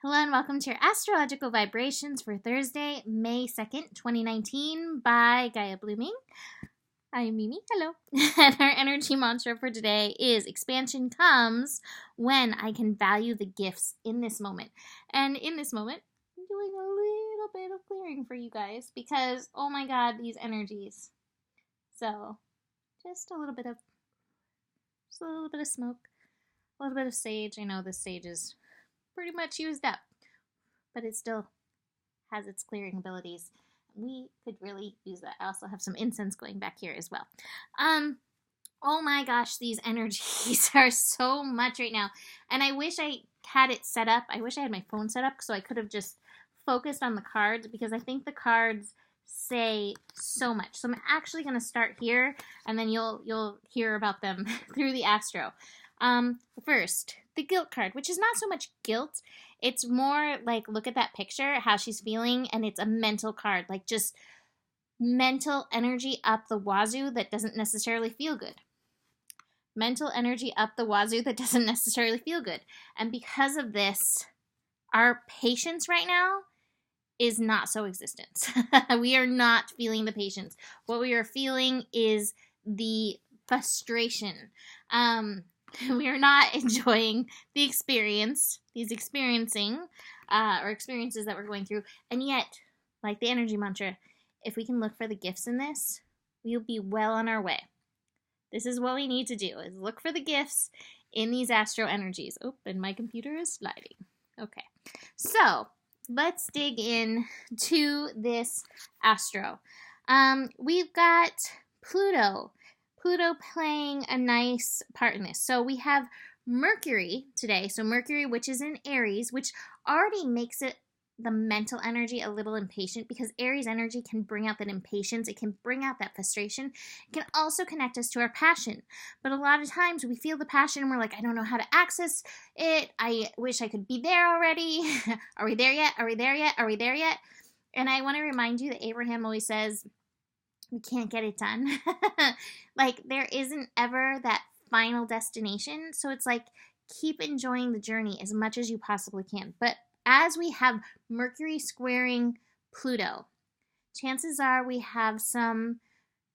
Hello and welcome to your astrological vibrations for Thursday, May 2nd, 2019 by Gaia Blooming. I'm Mimi. Hello. And our energy mantra for today is expansion comes when I can value the gifts in this moment. And in this moment, I'm doing a little bit of clearing for you guys because, oh my God, these energies. So, just a little bit of smoke, a little bit of sage. I know this sage is pretty much used up, but it still has its clearing abilities. We could really use that. I also have some incense going back here as well. Oh my gosh, these energies are so much right now. And I wish I had it set up. I wish I had my phone set up so I could have just focused on the cards because I think the cards say so much. So I'm actually going to start here and then you'll hear about them through the astro. First, the guilt card, which is not so much guilt. It's more like, look at that picture, how she's feeling, and it's a mental card, like just mental energy up the wazoo that doesn't necessarily feel good. Mental energy up the wazoo that doesn't necessarily feel good. And because of this, our patience right now is not so existent. We are not feeling the patience. What we are feeling is the frustration. We are not enjoying the experience, experiences that we're going through. And yet, like the energy mantra, if we can look for the gifts in this, we'll be well on our way. This is what we need to do, is look for the gifts in these astro energies. Oh, and my computer is sliding. Okay, so let's dig in to this astro. We've got Pluto playing a nice part in this. So we have Mercury today. So Mercury, which is in Aries, which already makes it the mental energy a little impatient because Aries energy can bring out that impatience. It can bring out that frustration. It can also connect us to our passion. But a lot of times we feel the passion and we're like, I don't know how to access it. I wish I could be there already. Are we there yet? Are we there yet? Are we there yet? And I want to remind you that Abraham always says, we can't get it done. Like, there isn't ever that final destination. So it's like, keep enjoying the journey as much as you possibly can. But as we have Mercury squaring Pluto, chances are we have some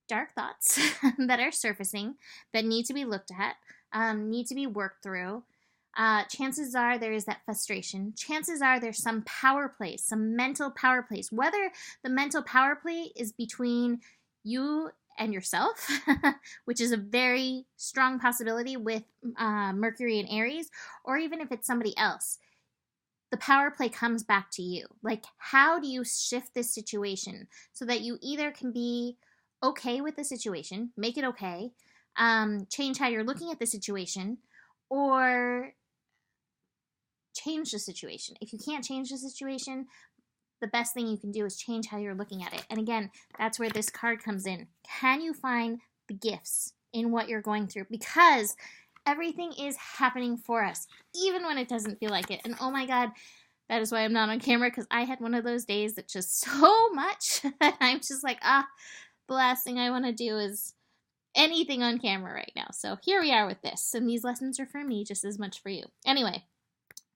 dark thoughts that are surfacing that need to be looked at, need to be worked through. Chances are there is that frustration. Chances are there's some power plays, some mental power plays. Whether the mental power play is between you and yourself, which is a very strong possibility with Mercury and Aries, or even if it's somebody else, the power play comes back to you. Like, how do you shift this situation so that you either can be okay with the situation, make it okay, change how you're looking at the situation, or change the situation. If you can't change the situation, the best thing you can do is change how you're looking at it. And again, that's where this card comes in. Can you find the gifts in what you're going through? Because everything is happening for us, even when it doesn't feel like it. And oh my God, that is why I'm not on camera, because I had one of those days that just so much. I'm just like, the last thing I want to do is anything on camera right now. So here we are with this. And these lessons are for me just as much for you. Anyway.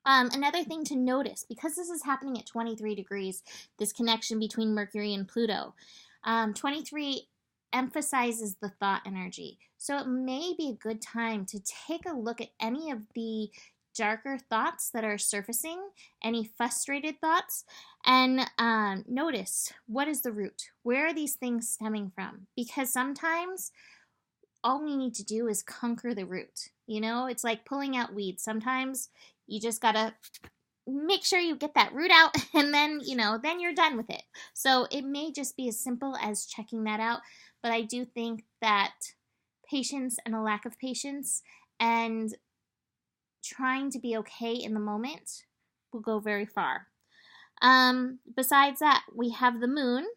Another thing to notice, because this is happening at 23 degrees, this connection between Mercury and Pluto, 23 emphasizes the thought energy. So it may be a good time to take a look at any of the darker thoughts that are surfacing, any frustrated thoughts, and notice, what is the root? Where are these things stemming from? Because sometimes all we need to do is conquer the root. You know, it's like pulling out weeds. Sometimes you just gotta make sure you get that root out and then, then you're done with it. So it may just be as simple as checking that out. But I do think that patience and a lack of patience and trying to be okay in the moment will go very far. Besides that, we have the moon,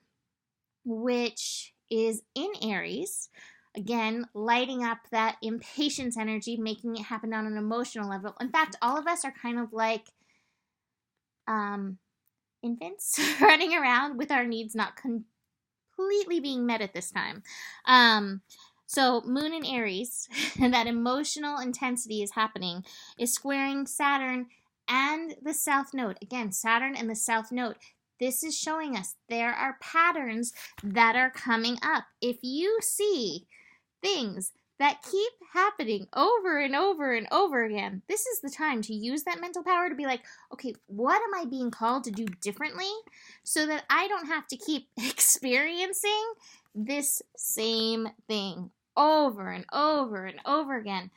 which is in Aries. Again, lighting up that impatience energy, making it happen on an emotional level. In fact, all of us are kind of like infants running around with our needs not completely being met at this time. So Moon in Aries, and that emotional intensity is happening, is squaring Saturn and the South Node. Again, Saturn and the South Node. This is showing us there are patterns that are coming up. If you see things that keep happening over and over and over again, this is the time to use that mental power to be like, okay, what am I being called to do differently so that I don't have to keep experiencing this same thing over and over and over again.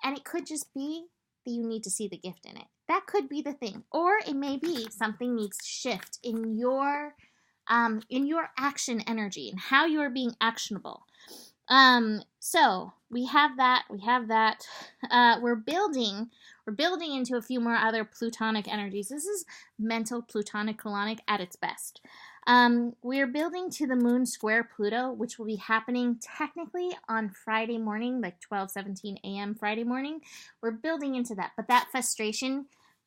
And it could just be that you need to see the gift in it. That could be the thing. Or it may be something needs to shift in your action energy and how you are being actionable. So we have that. We're building into a few more other plutonic energies. This is mental plutonic colonic at its best. We're building to the moon square Pluto, which will be happening technically on Friday morning, like 12:17 a.m. Friday morning. We're building into that, but that frustration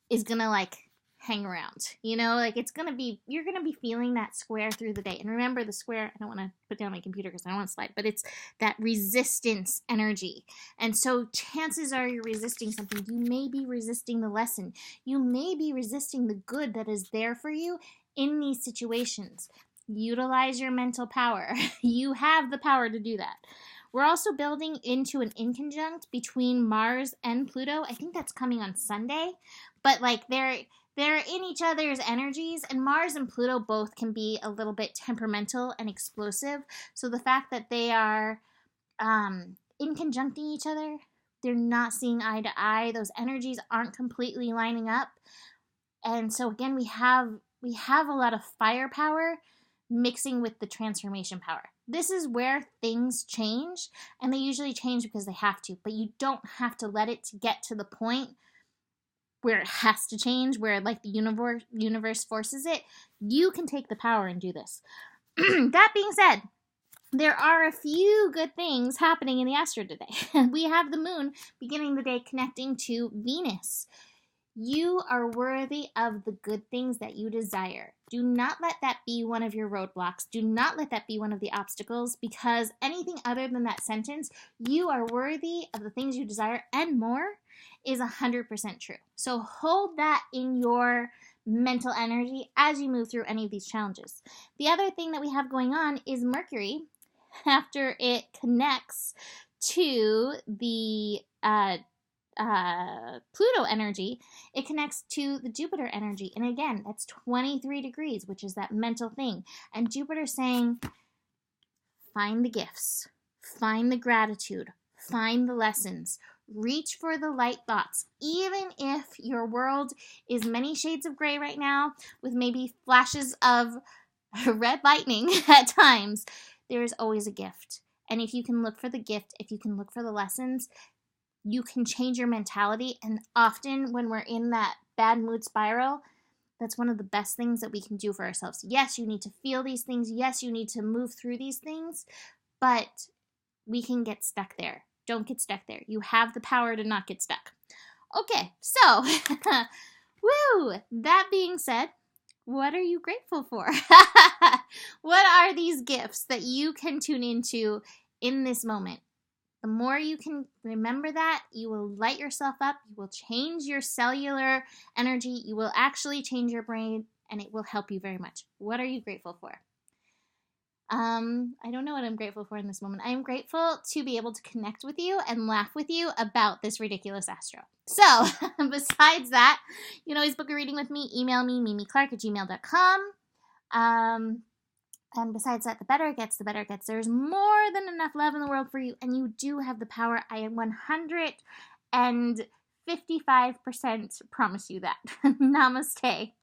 is gonna like hang around, like you're gonna be feeling that square through the day. And remember, the square, I don't want to put down my computer because I don't want to slide, but it's that resistance energy. And so chances are you're resisting something. You may be resisting the lesson. You may be resisting the good that is there for you in these situations. Utilize your mental power. You have the power to do that. We're also building into an inconjunct between Mars and Pluto. I think that's coming on Sunday, but like they're in each other's energies, and Mars and Pluto both can be a little bit temperamental and explosive. So the fact that they are inconjuncting each other, they're not seeing eye to eye. Those energies aren't completely lining up. And so again, we have a lot of firepower mixing with the transformation power. This is where things change, and they usually change because they have to, but you don't have to let it get to the point where it has to change, where like the universe forces it. You can take the power and do this. That being said, there are a few good things happening in the astro today. We have the moon beginning the day connecting to Venus. You are worthy of the good things that you desire. Do not let that be one of your roadblocks. Do not let that be one of the obstacles, because anything other than that sentence, you are worthy of the things you desire and more, is 100% true. So hold that in your mental energy as you move through any of these challenges. The other thing that we have going on is Mercury, after it connects to the Pluto energy, it connects to the Jupiter energy. And again, that's 23 degrees, which is that mental thing. And Jupiter saying, find the gifts, find the gratitude, find the lessons, reach for the light thoughts. Even if your world is many shades of gray right now, with maybe flashes of red lightning at times, there is always a gift. And if you can look for the gift, if you can look for the lessons, you can change your mentality. And often when we're in that bad mood spiral, that's one of the best things that we can do for ourselves. Yes, you need to feel these things. Yes, you need to move through these things, but we can get stuck there. Don't get stuck there. You have the power to not get stuck. Okay, so, woo! That being said, what are you grateful for? What are these gifts that you can tune into in this moment? The more you can remember that, you will light yourself up, you will change your cellular energy, you will actually change your brain, and it will help you very much. What are you grateful for? I don't know what I'm grateful for in this moment. I am grateful to be able to connect with you and laugh with you about this ridiculous astro. So, besides that, you can always book a reading with me. Email me, mimiclark@gmail.com. And besides that, the better it gets, the better it gets. There's more than enough love in the world for you, and you do have the power. I 155% promise you that. Namaste.